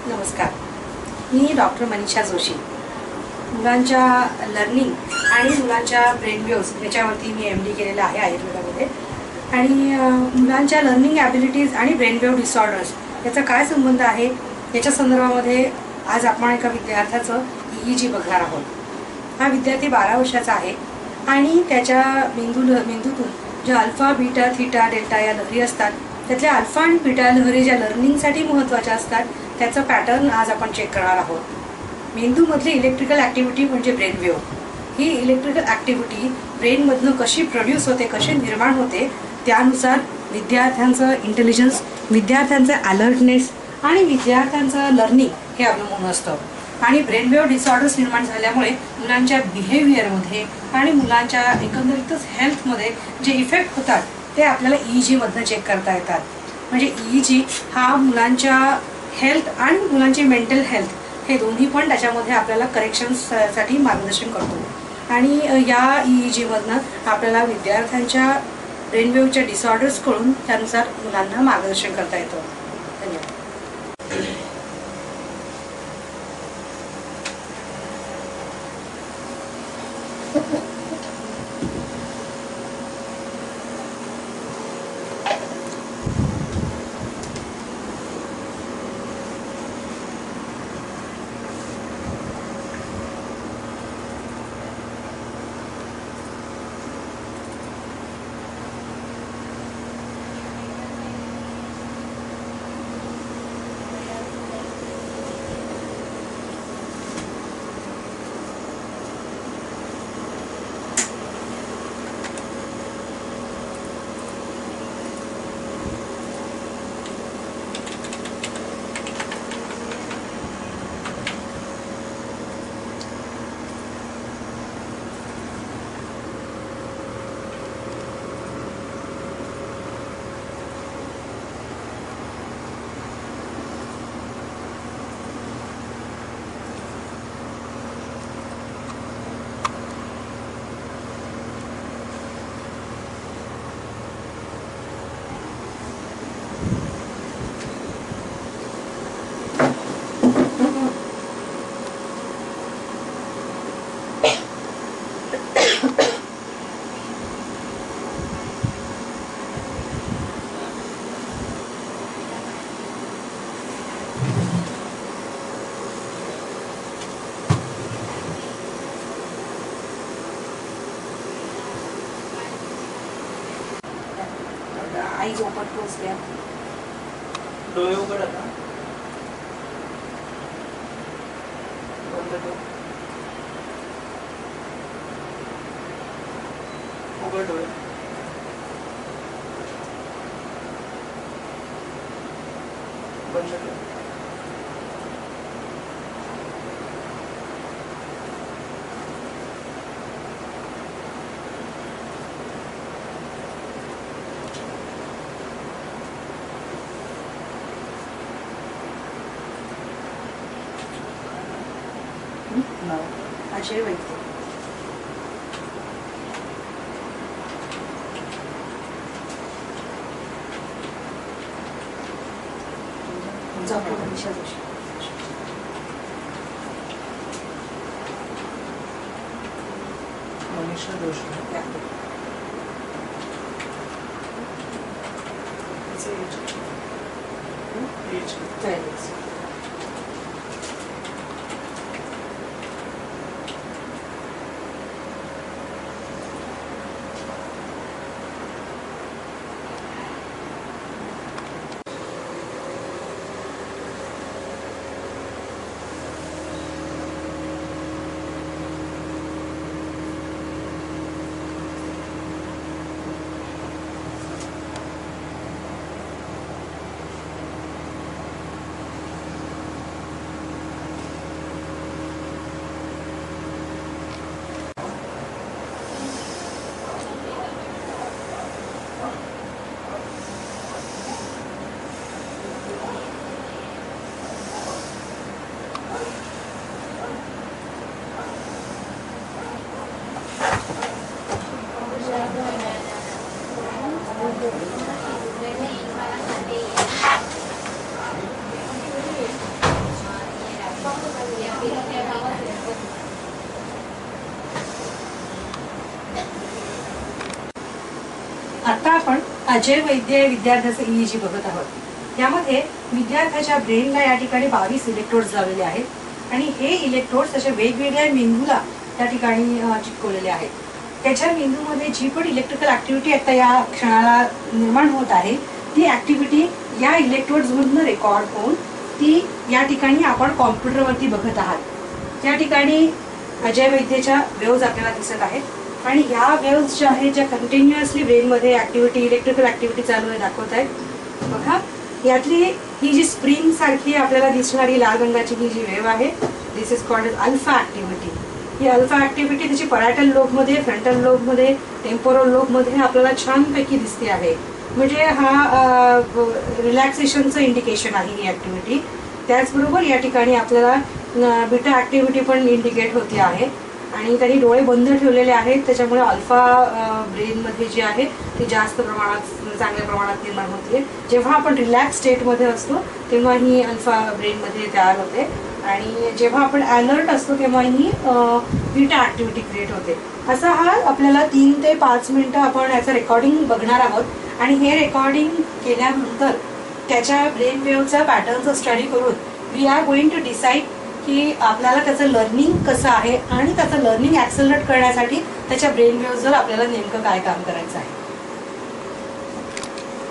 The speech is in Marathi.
नमस्कार, मी डॉक्टर मनीषा जोशी. मुलांच्या लर्निंग आणि मुलांच्या ब्रेन वेव्स याच्यावरती मी MD केलेलं आहे आयुर्वेदामध्ये. आणि मुलांच्या लर्निंग ॲबिलिटीज आणि ब्रेन वेव्ह डिसऑर्डर्स याचा काय संबंध आहे याच्या संदर्भामध्ये आज आपण एका विद्यार्थ्याचं EEG बघणार आहोत. हा विद्यार्थी 12 वर्षाचा आहे आणि त्याच्या मेंदूतून ज्या अल्फा, बीटा, थीटा, डेल्टा या लहरी असतात त्यातल्या अल्फा आणि बीटा लहरी ज्या लर्निंगसाठी महत्त्वाच्या असतात त्याचं पॅटर्न आज आपण चेक करणार आहोत. मेंदूमधली इलेक्ट्रिकल ॲक्टिव्हिटी म्हणजे ब्रेन वेव्ह. ही इलेक्ट्रिकल ॲक्टिव्हिटी ब्रेनमधनं कशी प्रोड्यूस होते, कशी निर्माण होते, त्यानुसार विद्यार्थ्यांचं इंटेलिजन्स, विद्यार्थ्यांचं अलर्टनेस आणि विद्यार्थ्यांचं लर्निंग हे अवलंबून असतं. आणि ब्रेन वेव्ह डिसऑर्डर्स निर्माण झाल्यामुळे मुलांच्या बिहेवियरमध्ये आणि मुलांच्या एकंदरीतच हेल्थमध्ये जे इफेक्ट होतात ते आपल्याला EEG मधनं चेक करता येतात. म्हणजे EEG हा मुलांच्या हेल्थ आणि मुलांची मेंटल हेल्थ हे दोन्ही पण त्याच्यामध्ये आपल्याला करेक्शन्ससाठी मार्गदर्शन करतो. आणि या EEG मधनं आपल्याला विद्यार्थ्यांच्या ब्रेनवेव्हच्या डिसऑर्डर्स कळून त्यानुसार मुलांना मार्गदर्शन करता येतं. धन्यवाद. Eyes open, close there. डोळे उघड आता. बंद कर. उघड डोळे. बंद कर. No, Ajay Vaidya. Dr. Manisha Joshi. Manisha Joshi. Yeah. It's age. Age. 12 years. Ajay वैद्य विद्यार्थ्याचं EEG बघत आहोत. यामध्ये विद्यार्थ्याच्या ब्रेनला या ठिकाणी 22 इलेक्ट्रोड्स लावलेले आहेत आणि हे इलेक्ट्रोड्स त्याच्या वेगवेगळ्या मेंदूला त्या ठिकाणी चिटकवलेले आहेत. त्याच्या मेंदूमध्ये जी पण इलेक्ट्रिकल ऍक्टिव्हिटी आता या क्षणाला निर्माण होत आहे ती ऍक्टिव्हिटी या इलेक्ट्रोड्समधून रेकॉर्ड होऊन ती या ठिकाणी आपण कॉम्प्युटरवरती बघत आहात. या ठिकाणी अजय वैद्यच्या वेव्ज आपल्याला दिसत आहेत आणि ह्या वेव्ज ज्या आहेत ज्या कंटिन्युअसली ब्रेनमध्ये ऍक्टिव्हिटी इलेक्ट्रिकल ऍक्टिव्हिटी चालू आहे दाखवत आहेत. बघा यातली ही जी स्प्रिंग सारखी आपल्याला दिसणारी लाल रंगाची ही जी वेव्ह आहे this is called as alpha activity. ही अल्फा ऍक्टिव्हिटी त्याची परायटल लोबमध्ये फ्रंटल लोबमध्ये टेम्पोरल लोबमध्ये आपल्याला छानपैकी दिसते आहे. म्हणजे हा रिलॅक्सेशनचं इंडिकेशन आहे ही ऍक्टिव्हिटी. त्याचबरोबर या ठिकाणी आपल्याला बीटा ऍक्टिव्हिटी पण इंडिकेट होते आहे आणि त्यांनी डोळे बंद ठेवलेले आहेत त्याच्यामुळे अल्फा ब्रेनमध्ये जे आहे ते जास्त प्रमाणात चांगल्या प्रमाणात निर्माण होते. जेव्हा आपण रिलॅक्स स्टेटमध्ये असतो तेव्हा ही अल्फा ब्रेनमध्ये तयार होते आणि जेव्हा आपण अलर्ट असतो तेव्हा ही बीटा ऍक्टिव्हिटी क्रिएट होते. असा हा आपल्याला 3 ते 5 मिनिटं आपण याचं रेकॉर्डिंग बघणार आहोत आणि हे रेकॉर्डिंग केल्यानंतर त्याच्या ब्रेन वेव्हचा पॅटर्नचा स्टडी करून we are going to decide की आपल्याला त्याचं लर्निंग कसं आहे आणि त्याचं लर्निंग ॲक्सेलरेट करण्यासाठी त्याच्या ब्रेन वेव्हजवर आपल्याला नेमकं काय काम करायचं आहे.